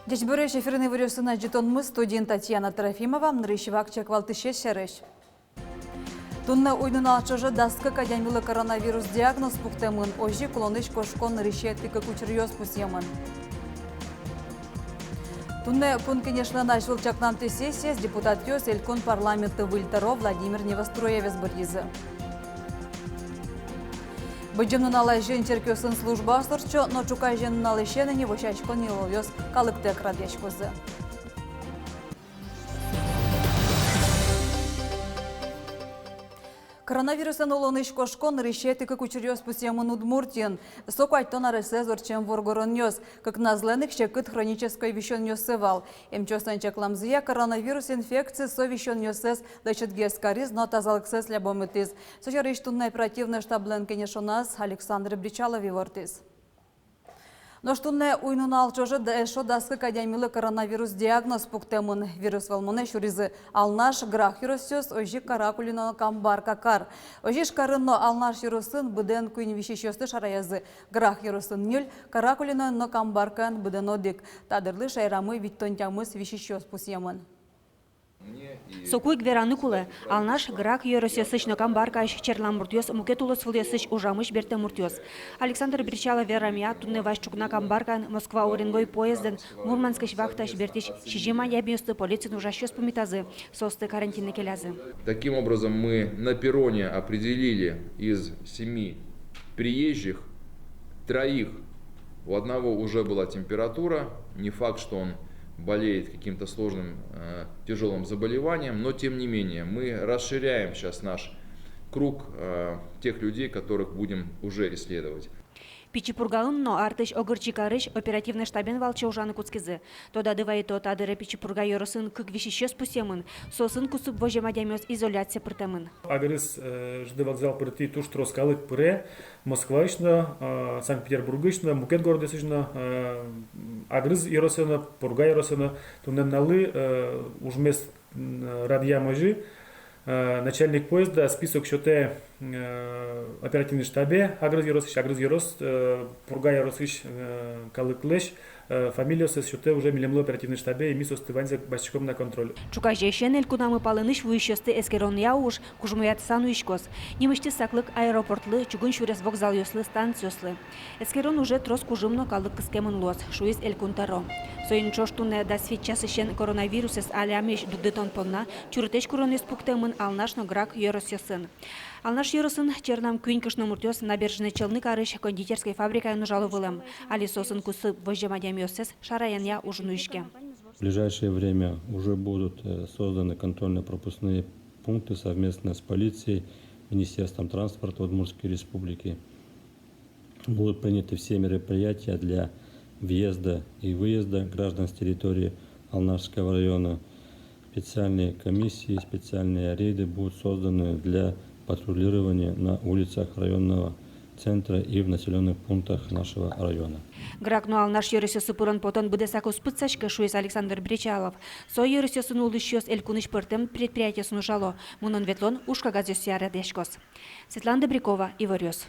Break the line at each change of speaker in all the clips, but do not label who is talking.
Дечбереш эфирный вырёсына жетонмыз студент Татьяна Трофимова, нрыщевак чеквалтыше шереш. Тунна уйнына ачыжы даскы кадямилы коронавирус диагноз пухтемын, ожи кулоныш кошкон нрыще тыка кучерьёз пусьемын. Тунна пун, конечно, начал чакнам те сессия с депутат ёс элькон парламента Вильтеро Владимир Невостроевец Боризы. Быджымны налай жен черкёсын служба сорчо, но чукай жен налай шены не вощачкон не ловёс калыктек радячкозы. Коронавирусан улоныш кошкон решеты как учерёс пусемын Удмуртиен. Сокуайтон аресе зорчем воргоронёс, как назленных чекыт хронической вещёнёс сывал. Эмчосан чекламзия коронавирус инфекции совещёнёсес дачет гескариз, но тазалксес лябомытыз. Сочариштунный оперативный штаблен кенешонас Александр Бричалов вивортыз. Но что не уйнунал чоже дэшо даскы кадямилы коронавирус диагноз пуктемын вирус волмоне шуризы алнаш грах юросёс ожи каракулино камбар какар. Ожи шкарынно алнаш юросын быден куин вишещёсты шараязы грах юросын нюль каракулино но камбаркан быден одик. Тадырлы шайрамы виттонтямыз вишещёс пусьемын.
Сокуй гвераны кулы, алнаш грак юросёсыч но камбаркаш черламуртёс мукетулос вылёсыч ужамыш бертемуртёс. Александр Бричалов верамия тунне вашчукна камбаркан Москва Уренгой поезден Мурманскаш вахташ бертиш шижима ябьёсты полицин ужащёс помитазы состы карантинны келязы.
Таким образом мы на перроне определили из 7 приезжих 3. У одного уже была температура, не факт, что он болеет каким-то сложным тяжелым заболеванием, но тем не менее мы расширяем сейчас наш круг тех людей, которых будем уже исследовать.
Пичипургаын но артыш огырчикарыш оперативный штабен валча ужаны куцкизы. Тода дывай то тадыры Пичипурга йоросын кык вишещёс пусемын, сосын кусып вожемадямёс изоляция пыртемын.
Агрыз жды вокзал пырты туш троскалык пыре, Москва ишна, Санкт-Петербург ишна, Мукет города ишна, агрыз йоросына, Пурга йоросына, тунналы ужмес радьямажи. Начальник поезда список счёте оперативный штабе агрыз ерос Пурга еросыш калыклеш фамилия счёте уже милемлы оперативный штабе и мисс остыванзе башчиком на контроль.
Чукажешен элькунамы палыныш вуйщёсты эскерон яуш кужмуят сану ишкос. Немышти саклык аэропортлы чугун шурес вокзал ёслы станцияслы. Эскерон уже трос кужымно калык кыскемын лос шуиз элькунтаро. Соин чоштуне да свитчасышен коронавирусес алямеш дудетон понна чуртеш коронес пуктемын алнашно грак еросёсын. Алнаш еросын чернам кюнькышно муртёс набережный Челны карыш кондитерской фабрикой нужаловылым. Али сосын кусы вожемадямёсес шараян я ужинуишке.
В ближайшее время уже будут созданы контрольно-пропускные пункты совместно с полицией, Министерством транспорта Удмуртской республики. Будут приняты все мероприятия для въезда и выезда граждан с территории Алнашского района. Специальные комиссии, специальные рейды будут созданы для патрулирования на улицах районного центра и в населенных пунктах нашего района.
Гракну алнаш ересёсы пуран потон быдесаку спыцачка шуез Александр Бричалов. Со ересёсын улышёс элькуныш пыртем предприятиясын ужало. Мунон ветлон ушка газёсяра дешкос. Светлана Добрякова, Иворёс.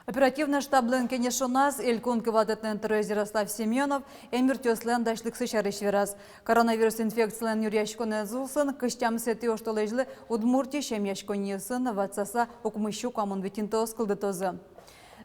Оперативный штаблен кенешонас элькун кывадетнен террорист Ярослав Семенов эмир тёслен дашлыксы шарыш вераз. Коронавирус инфекциялен юрьяшконе зулсын, кыштям сети оштолежлы Удмуртия шемьяшконесын ватсаса окумыщу камон витинтоз кылдытозы.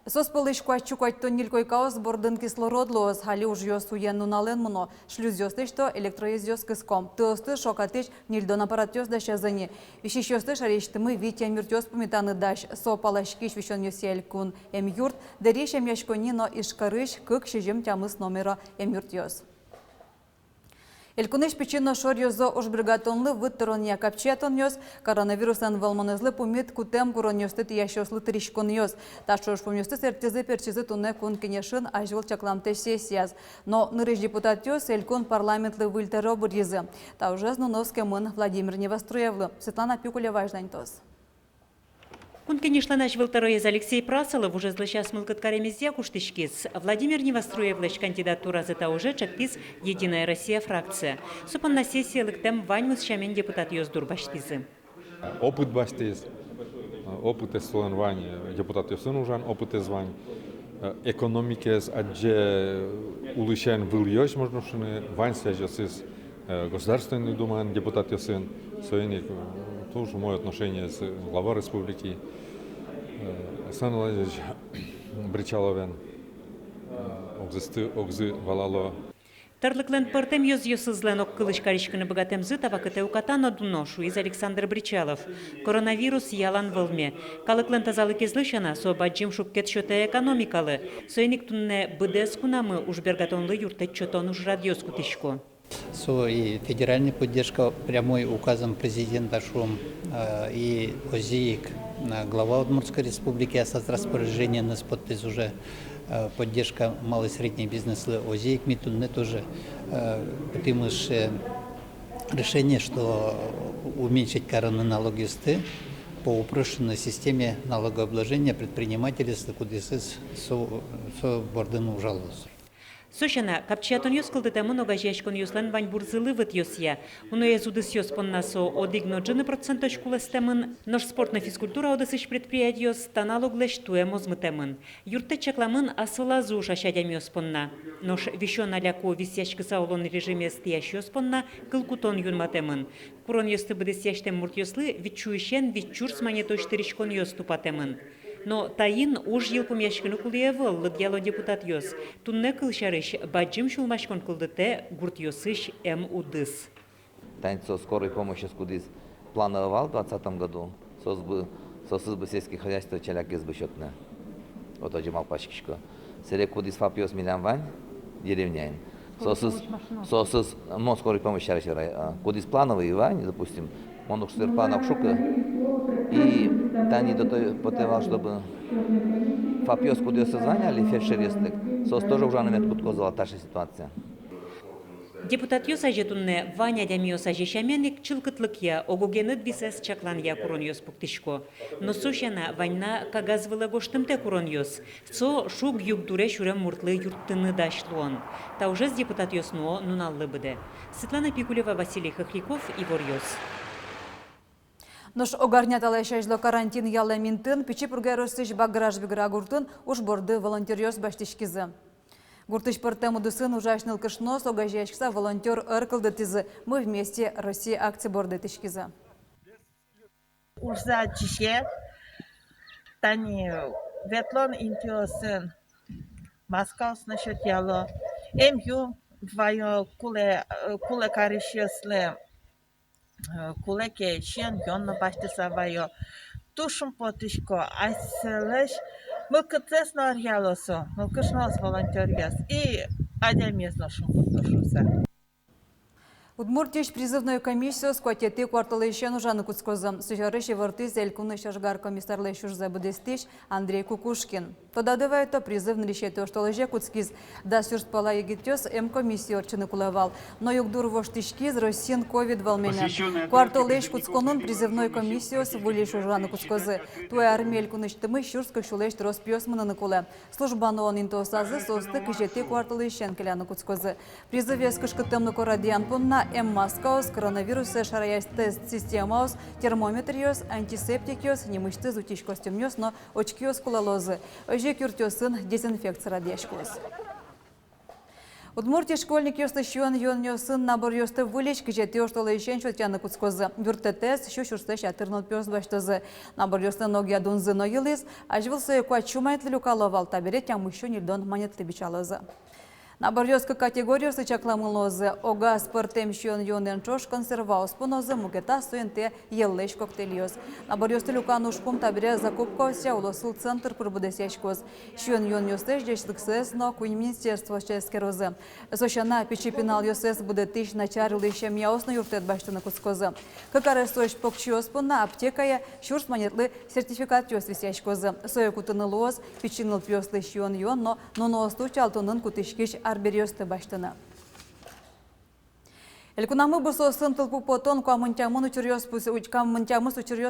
Соспылыш куачукайтон нилькойкаос бордын кислородлоос хали ужьёс уен нунален муно шлюзёсты что электроизёс кыском. Тосты шокатыш нильдон аппаратёс дашазани. Вещещёсты шарештымы витя миртёс пумитаны даш. Сопалашкиш вещон ёсель кун эмюрт. Дереш эмяшконино ишкарыш кык шижем тямыс номера эмюртёс. Элькунеш печенно шорьёзо уж бригатонлы выттерония капчетон ёс, коронавирусан волмонезлы пумит кутем куронёсты тиящёслы тришкон ёс. Ташош пумёсты сертизы перчизы туне кун кенешин ажил чакламте сессияз. Но нырыш депутат ёс элькун парламентлы выльтеро бурьезы. Та уже знуновский мын Владимир Невостроевлы. Светлана Пикулева, Жданьтос.
Кун, конечно, начал второй Алексей Прасолов уже злощас мылкаткаремезде куштышкис. Владимир Невоструевлыч кандидатура зата уже чакпис «Единая Россия» фракция. Супан на сессии лыктем ваньмыз шамен депутат Йоздур баштизы.
Опыт баштиз, опыт эслон вань, депутат Йосын ужан, опыт эзвань. Экономикес адже улышен был ёж, можно шуны, вань связёсыз Государственный Думан, депутат Йосын, союзник, тоже мое отношение с главой республики. Сан Владимирович Бричаловен, огзы валало.
Тарлыклен портем йозйосызлен оккылыш каришканы богатемзы табакыте укатано дуношу из Александр Бричалов. Коронавирус ялан вылме. Калыклен тазалык излышана со баджим шупкет шоте экономикалы. Союзник тунне быдес кунамы уж бергатонлы юртет чотон уж радиоску тышко.
И федеральная поддержка прямой указом президента Шум и ОЗИИК, глава Удмуртской республики, а с распоряжения нас подпись уже поддержка малый и средний бизнеса ОЗИИК, Митунне тоже примыш решение, что уменьшить коронный налог юсты по упрощенной системе налогообложения предпринимателей, куда со бордену жалуются.
Сошана, капчатон йос кылдыта много жешкон йослан вань бурзылы вит йосья. Уно езудыс йос поннасо одигно джины проценточ кулестемын, нож спортна физкультура одысыш предприятиос таналоглеш туемозмытемын. Юрте чекламын асылазу шашадям йос понна. Нож вишон аляко висяшкы саулон режиме стияш йос понна кылкутон юнматемын. Курон йосты быдысяштем мурт йослы витчуишен витчурс манетоштыришкон йос тупатемын. Но таин уж елпум яшкыны кулиевыл лыдьяло депутат йос. Тунне кылшарыш баджим шулмашкон кылдыте гурт йосыш удыс.
Танцо скорой помощи скудис планировал в 2020 году. Сосыз бы сельских хозяйств челяк из бычетне. Вот оджимал пачкишко. Сере кудис фапиос миллион вань деревняин. Сосыз но скорой помощи рачера. Кудис плановый вань, допустим, монух планов шука. И тани до той потевал, чтобы фапиос кудис заняли фельдшеристик. Сос тоже уже намет кутkozала та же ситуация.
Депутат йос ажетунне Ваня дямиос ажешаменник чылкытлык я огогенет бисес чаклан я курон йос пуктишко. Но сошана ваньна кагаз вылагоштымте курон йос. Со шуг югдуре шурем муртлы юрттыны дашлуон. Та уже с депутат йос но нуналлы быде. Светлана Пикулева, Василий Хохряков, Ивор Йос.
Нож огарнятала шайжло карантин ялла минтын, пичи пургайростыш баграж бигра гуртын, уж борды волонтерёс баштишкизы. Гуртыш портему дысын ужашныл кышнос, огажешкса волонтер ыркылды тизы. Мы вместе Россия акции борды тишкизы.
Ужза чише, тани ветлон интиосын, Москаус насчет яло, эмью двое куле каришесле, кулеке щен йонно баштисавайо, тушум потишко, айселеш, мылкыцес нарьялосо, мылкышнос волонтерьяс и адямез нашим потушуса.
Удмуртиш призывную комиссию с квартеты кварталы еще нужны куцкозам. Сухарыш и ворты зелькуны шашгар комиссарлы шурза будестиш Андрей Кукушкин. Подадывает то призывный решение, что лежа куцкиз да сюрспала егитёс комиссию орчины кулевал. Но югдур воштишкиз Россин ковид волменя. Кварталыш куцконун призывной комиссию с вулиш ужаны куцкозы. Туя армель куныштымы шурских шулеш троспьёс мына куле. Служба нон интосазы состы кижеты кварталы щенкеляны куцкозы. Призывес кышкытымны корадиан понна Москаус, коронавирусы, шараясь тест системаус, термометриос, антисептикиос, немышты зутиш костюмнёс, но очкиос кулалозы. Ожи кюртёсын дезинфекция радиашкос. Удмуртия школьник ёсты щуан йон набор ёсты вылечь, кижети оштола ищен шотяны куцкозы. Вюртетес, щу шурстеш атырнул пёс баштозы. Набор ёсты ноги адунзы но елис, ажвился юкуат чумайт люкаловал, таберет ям еще нильдон манет лебичалозы. Набор ёска категориясы чакламылозы, ога спортем щуан йонен чош консерваус понозы мукета суенте еллеш коктейльёс. Набор ёсты люкан ушкум табере закупка ося улосыл центр пробудесяшкоз. Щуан йон ёстеш дешлыксес, но куин министерство ческерозы. Сошана печи пенал ёсес буде тыш начарил еще мяосно юртет баштына куцкозы. Какаре сош покчиос понна аптекая щурс манетлы сертификат ёс висяшкозы. Соя кутыны лоз, печиныл пёслы щуан йон, но ноносту чалтонын кутышкиш арберёсты баштына. Елькунамы бұсы сын тылпу потон камынтямын учерьез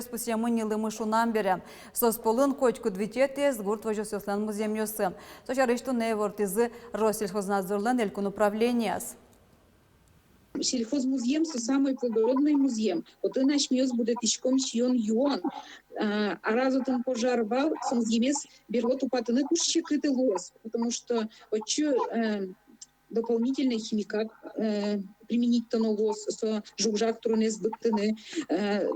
пусямын елымы шунам берем. Сос полын кочку двитетес гурт вожосёслан музем йосы. Сочарышту невортизы Россельхознадзорлан Елькун управлениес.
Сельхозмузеем – самый плодородный музей. Вот и наш мёс будет ишком шьон юон. А раз он пожар бал, музеемес берет упатаны кушчик и лос. Потому что вот дополнительный химикат применить то лос, со жужжак трунес быктыны,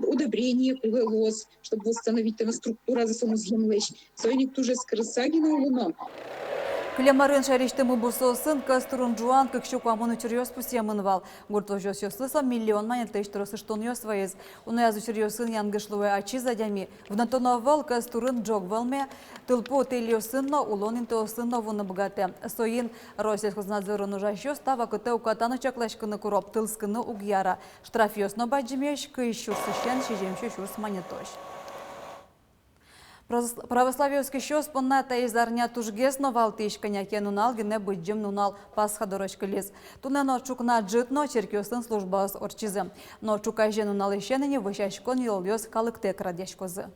удобрение лос, чтобы восстановить структуру за музеем лечь. Сойник тоже скоросагина луно.
Клемарын шариштымы бұсы сын кастурын жуан кікші қуамын учерьез пусемын вал. Гурт вожос ёслыса миллион манетты иштырысы штон ёсвайыз. Уны аз учерьез сын янгышлуы ачи задями. Внатона вал кастурын джог валме, тылпу телио сынна улон инто сынна вуны богате. Соин Россельхознадзорын ужащё става кыты укатаны чаклашкыны куроп тылскыны угьяра. Штраф ёсно баджимеш кый шурсыщен шижемші шурс манетош. Православиевский щос понната из арня тужгес новал тишканя нунал гене быджим нунал пасха дорожка лес. Тунено чукна джитно черкёсын службас орчизем. Но чукайже нунал ищенени вышашкон йолёс калыктек радяшкозы.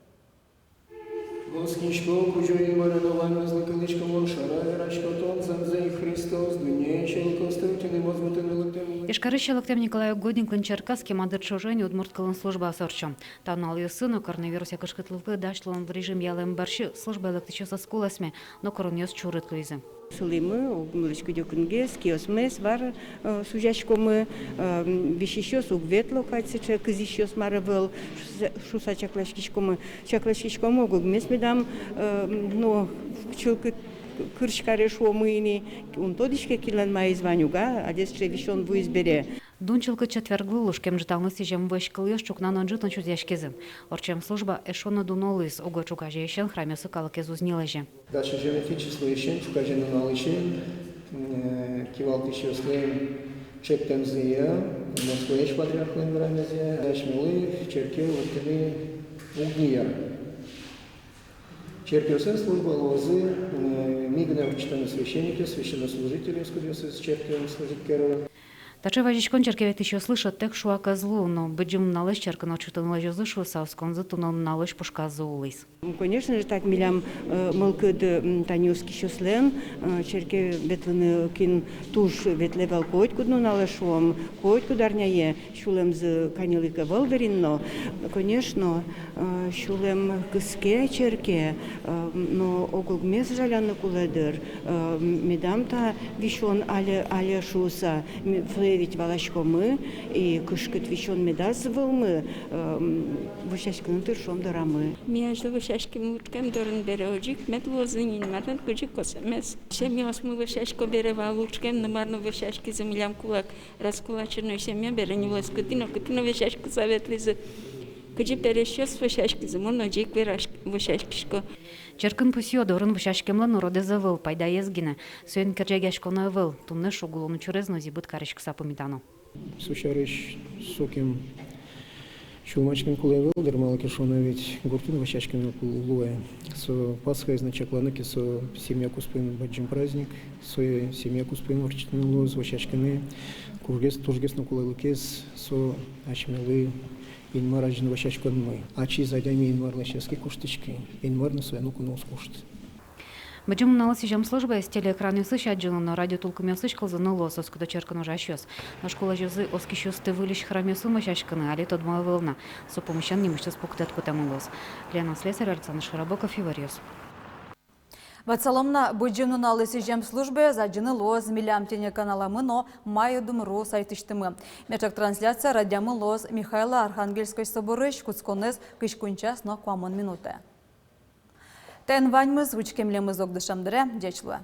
Воскничко, кужой маринован, злакаличко, моншара, рачко, тон, занзей, Христос, дуне, челко, стаутины, возмутины, лактем.
Ишкарыща лактем Николай Годниклин Черкасский мандат шожень удмурткалын служба асорчо. Танал сыну коронавирус якышкытлылгы дашлын в режим ялым барши служба электричеса скуласме, но коронавирус чурыт луизы.
Сулимы, огмылышку дёкынгес, киосмес, вар сужачкомы, вещищёс угветло, кайцече, кызищёс маравел, шуса чаклашкичкомы, чаклашкичкомы, огмес медам, но чулкы кыршкаре шуомыйни, он тодишке килен май званюга, а десче вещон в избере.
Дунчылкы четверглы лушкем житалны сижем вышкылы чукнан онжитын чузяшкезы. Орчем служба эшона дунолыз ого чукаже ещен храмесы калыкез узнилаже.
Дальше geometrический ещен, чукаже нунал ещен, кивал тысячу слеем, чектем зия, москвеч патриархлен врамезе, дашмилы, черкел, лактыны, угнияр. Черкевsen служба лозы, мигне вчитаны священники, священнослужители, скудёсы с черкевым служителем.
Тачева жичкон черкевет еще слышат тех шуака злу, но быджим налыш черкано чутан лажозы шусавскон затунан налыш пушка зулыс.
Конечно же, так милям мылкыд танюски щослен, черкеветлыны кин туш ветлевал койткудну налышуам, койткударняе, шулем з канилыка волдеринно, конечно, шулем кыске черке, но огулгмес жаляны куледыр, медамта вишон але шуса, ведь валашкомы и кышкыт вещон медазывылмы вышашканы тыршом дарамы.
Между вышашким уткам дорын бережик медлозынин мардан кыжик косамес. Семьясмы вышашко берева лучкем намарно вышашки землям кулак раскулаченную семья беренилась кытино вышашку заветлизы. Кыжи перещёс вышашки замон джик вышашкишко.
Черкын пусио дорын вышашкемлан уроде завыл, пайда езгине. Сойн кержегешкона выл, тумны шугулону чурезну зибут карышк сапомитану.
Сушарыш соким шулмачкин кулай выл, дермала кишона ведь гуртин вышашкин кулуэ. Со Пасха изначакланыки со семья куспин баджим праздник, со семья куспин ворчитин лоз вышашкины, кургес тужгес на кулайлыкес, со ачмелы, инмар ажин вышашкон мы. Ачи задями инмар лащески куштычки, инмар на свою куну скушт.
Быджим налыс сижем служба из телеэкраны сыща на радио толкуме сычкал за налос, оскуда черкан уже щас. На школа жезы оски щасты вылищ храме сумы щашканы, али тот моя волна. Со помощью немышто спуктетку тему лос. Лена Слесарь, Александр Шарабоков и Варьёс.
Вацаломна быджимну налысы жем службе заджины лоз милям телеканаламы, но майыдым ру сайтыштымы. Мечак трансляция радиамы лоз Михайла Архангельской соборыш куцконез кышкунчас но квамон минуты. Тен ваньмыз вычкемлемыз огдышамдыре, дечлуа.